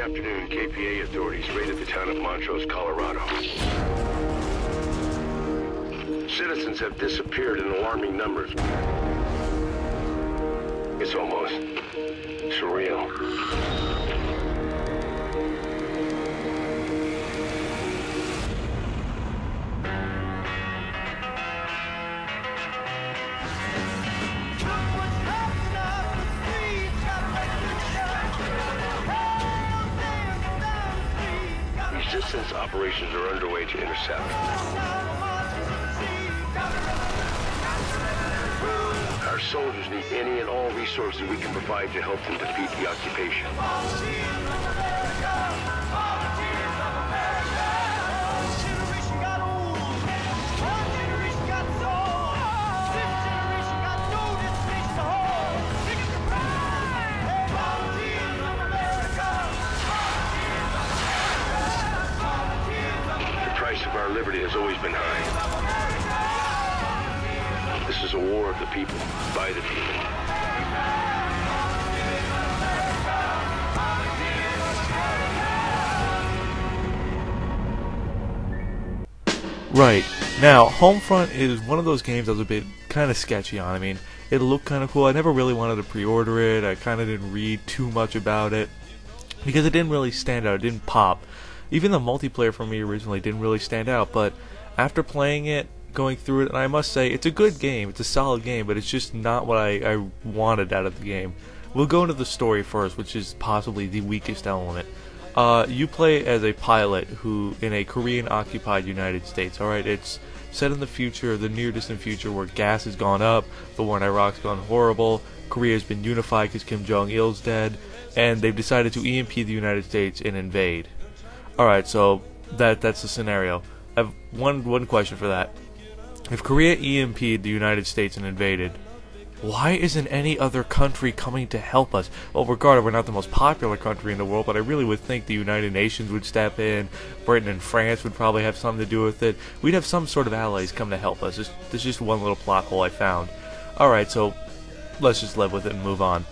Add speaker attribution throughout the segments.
Speaker 1: afternoon, KPA authorities raided the town of Montrose, Colorado. Citizens have disappeared in alarming numbers. It's almost surreal. Resistance operations are underway to intercept. Our soldiers need any and all resources we can provide to help them defeat the occupation. The price of our liberty has always been high. This is a war of the people, by the people.
Speaker 2: Right. Now, Homefront is one of those games I was a bit kind of sketchy on. I mean, it looked kind of cool. I never really wanted to pre-order it. I kind of didn't read too much about it because it didn't really stand out. It didn't pop. Even the multiplayer for me originally didn't really stand out, but after playing it, going through it, and I must say, it's a good game. It's a solid game, but it's just not what I wanted out of the game. We'll go into the story first, which is possibly the weakest element. You play as a pilot who, in a Korean-occupied United States, alright? It's set in the future, the near-distant future, where gas has gone up, the war in Iraq's gone horrible, Korea's been unified because Kim Jong-il's dead, and they've decided to EMP the United States and invade. Alright, so that's the scenario. I have one question for that. If Korea EMP'd the United States and invaded, why isn't any other country coming to help us? Well, regardless, we're not the most popular country in the world, but I really would think the United Nations would step in. Britain and France would probably have something to do with it. We'd have some sort of allies come to help us. There's just one little plot hole I found. Alright, so let's just live with it and move on.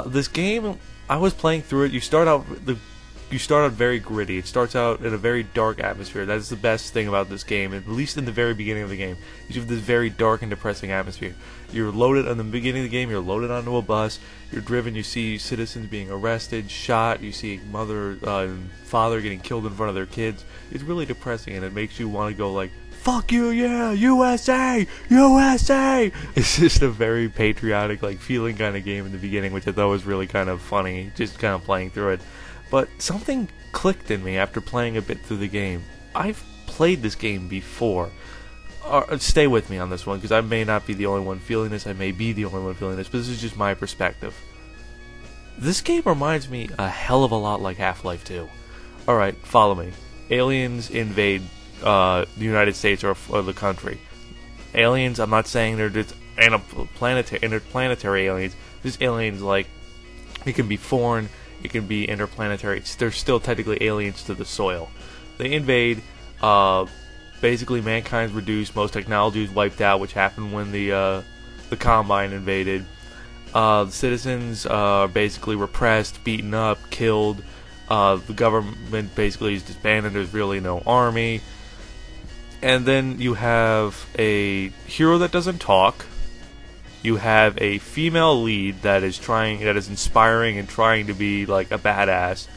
Speaker 2: This game, I was playing through it. You start out very gritty. It starts out in a very dark atmosphere. That is the best thing about this game, at least in the very beginning of the game. You have this very dark and depressing atmosphere. You're loaded, in the beginning of the game, you're loaded onto a bus, you're driven, you see citizens being arrested, shot, you see mother and father getting killed in front of their kids. It's really depressing, and it makes you want to go like, fuck you, yeah, USA, USA! It's just a very patriotic, like, feeling kind of game in the beginning, which I thought was really kind of funny, just kind of playing through it. But something clicked in me after playing a bit through the game. I've played this game before. Stay with me on this one, because I may not be the only one feeling this, I may be the only one feeling this, but this is just my perspective. This game reminds me a hell of a lot like Half-Life 2. Alright, follow me. Aliens invade the United States or the country. Aliens, I'm not saying they're just interplanetary aliens. Just aliens like, it can be foreign, it can be interplanetary. They're still technically aliens to the soil. They invade. Basically, mankind's reduced. Most technology is wiped out, which happened when the Combine invaded. The citizens are basically repressed, beaten up, killed. The government basically is disbanded. There's really no army. And then you have a hero that doesn't talk. You have a female lead that is inspiring and trying to be like a badass.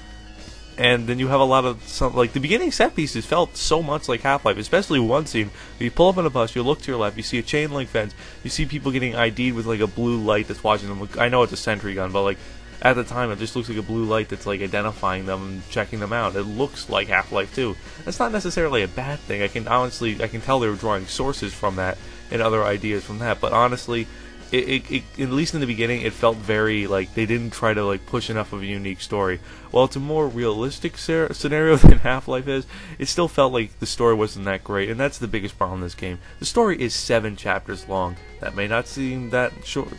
Speaker 2: And then you have a lot of like the beginning set pieces felt so much like Half-Life, especially one scene. You pull up on a bus, you look to your left, you see a chain link fence, you see people getting ID'd with like a blue light that's watching them. I know it's a sentry gun, but like at the time it just looks like a blue light that's like identifying them and checking them out. It looks like Half-Life 2. That's not necessarily a bad thing. I can tell they were drawing sources from that and other ideas from that, but honestly, It at least in the beginning, it felt very, like, they didn't try to, like, push enough of a unique story. While it's a more realistic scenario than Half-Life is, it still felt like the story wasn't that great, and that's the biggest problem in this game. The story is 7 chapters long. That may not seem that short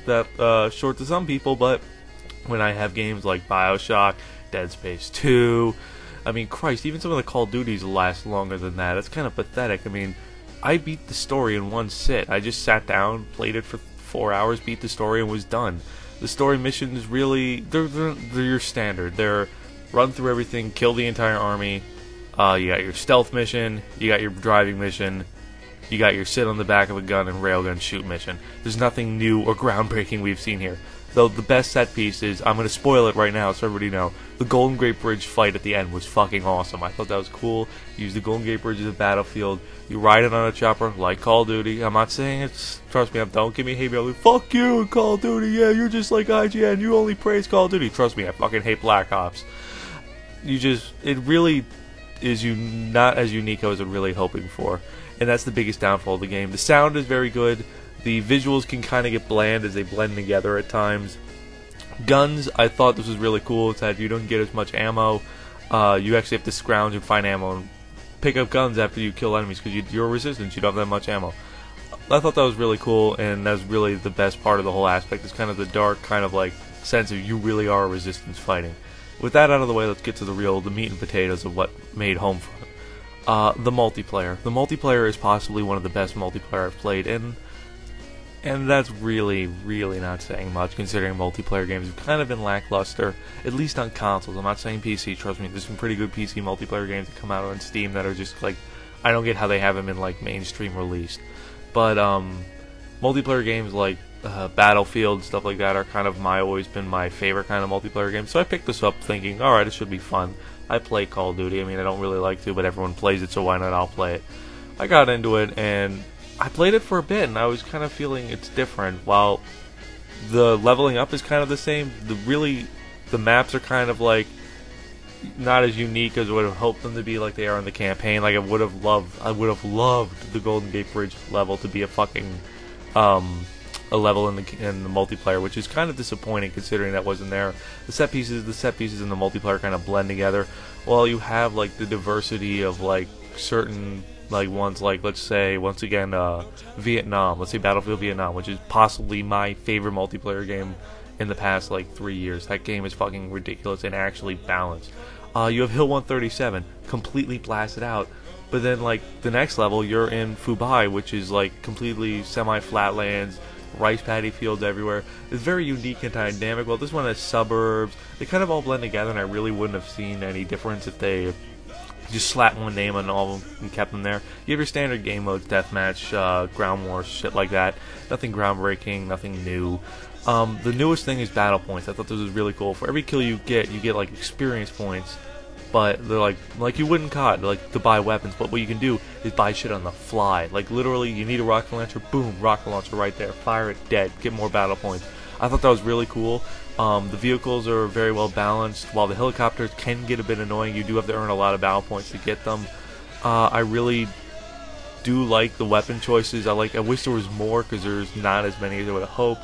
Speaker 2: to some people, but when I have games like BioShock, Dead Space 2, I mean, Christ, even some of the Call of Duties last longer than that. That's kind of pathetic. I mean, I beat the story in one sit. I just sat down, played it for 4 hours, beat the story, and was done. The story missions really, they're your standard. They're run through everything, kill the entire army. You got your stealth mission, you got your driving mission, you got your sit on the back of a gun and railgun shoot mission. There's nothing new or groundbreaking we've seen here. Though the best set piece is, I'm going to spoil it right now so everybody know, the Golden Gate Bridge fight at the end was fucking awesome. I thought that was cool. You use the Golden Gate Bridge as a battlefield. You ride it on a chopper like Call of Duty. I'm not saying it's, trust me, don't give me hate mail. Fuck you, Call of Duty. Yeah, you're just like IGN. You only praise Call of Duty. Trust me, I fucking hate Black Ops. It really is not as unique as I was really hoping for. And that's the biggest downfall of the game. The sound is very good. The visuals can kind of get bland as they blend together at times. Guns, I thought this was really cool. It's that you don't get as much ammo. You actually have to scrounge and find ammo and pick up guns after you kill enemies because you're resistant. You don't have that much ammo. I thought that was really cool, and that's really the best part of the whole aspect. It's kind of the dark kind of like sense of you really are resistance fighting. With that out of the way, let's get to the meat and potatoes of what made HomeFront. The multiplayer. The multiplayer is possibly one of the best multiplayer I've played, and that's really, really not saying much, considering multiplayer games have kind of been lackluster, at least on consoles. I'm not saying PC, trust me, there's some pretty good PC multiplayer games that come out on Steam that are just like, I don't get how they have them in like mainstream release. But multiplayer games like Battlefield, stuff like that, are kind of always been my favorite kind of multiplayer game. So I picked this up thinking, alright, it should be fun. I play Call of Duty. I mean, I don't really like to, but everyone plays it, so why not I'll play it. I got into it, and I played it for a bit, and I was kind of feeling it's different. While the leveling up is kind of the same, the maps are kind of like not as unique as I would have hoped them to be, like they are in the campaign. Like I would have loved the Golden Gate Bridge level to be a fucking a level in the multiplayer, which is kind of disappointing considering that wasn't there. The set pieces in the multiplayer kind of blend together. While you have like the diversity of like certain like ones, like let's say once again Vietnam, let's say Battlefield Vietnam, which is possibly my favorite multiplayer game in the past like 3 years. That game is fucking ridiculous and actually balanced. You have Hill 137, completely blasted out. But then like the next level, you're in Fubai, which is like completely semi-flatlands, rice paddy fields everywhere. It's very unique and dynamic. Well, this one has suburbs. They kind of all blend together, and I really wouldn't have seen any difference if they just slapped one name on all of them and kept them there. You have your standard game modes, deathmatch, ground wars, shit like that. Nothing groundbreaking, nothing new. The newest thing is battle points. I thought this was really cool. For every kill you get like experience points. But they're like you wouldn't COD, like to buy weapons, but what you can do is buy shit on the fly. Like literally, you need a rocket launcher, boom, rocket launcher right there, fire it, dead, get more battle points. I thought that was really cool. The vehicles are very well balanced. While the helicopters can get a bit annoying, you do have to earn a lot of battle points to get them. I really do like the weapon choices. I wish there was more because there's not as many as I would have hoped.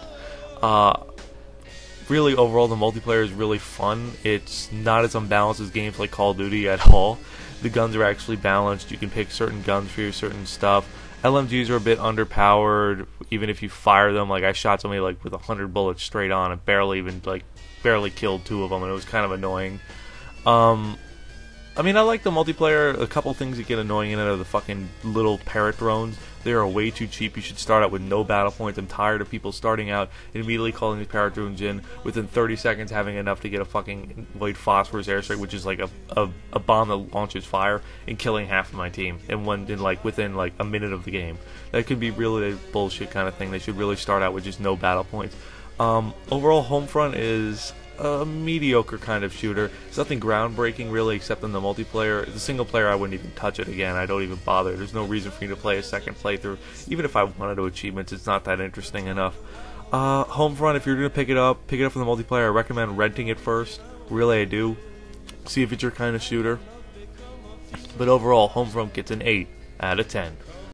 Speaker 2: Really, overall, the multiplayer is really fun. It's not as unbalanced as games like Call of Duty at all. The guns are actually balanced. You can pick certain guns for your certain stuff. LMGs are a bit underpowered, even if you fire them. Like, I shot somebody like with 100 bullets straight on and barely killed 2 of them, and it was kind of annoying. I mean, I like the multiplayer. A couple things that get annoying in it are the fucking little parrot drones. They are way too cheap. You should start out with no battle points. I'm tired of people starting out and immediately calling these parrot drones in within 30 seconds having enough to get a fucking white phosphorus airstrike, which is like a bomb that launches fire, and killing half of my team within like a minute of the game. That could be really a bullshit kind of thing. They should really start out with just no battle points. Overall, HomeFront is a mediocre kind of shooter. It's nothing groundbreaking really, except in the multiplayer. The single player, I wouldn't even touch it again. I don't even bother. There's no reason for me to play a second playthrough. Even if I wanted to achievements, it's not that interesting enough. HomeFront, if you're going to pick it up for the multiplayer. I recommend renting it first. Really, I do. See if it's your kind of shooter. But overall, HomeFront gets an 8 out of 10.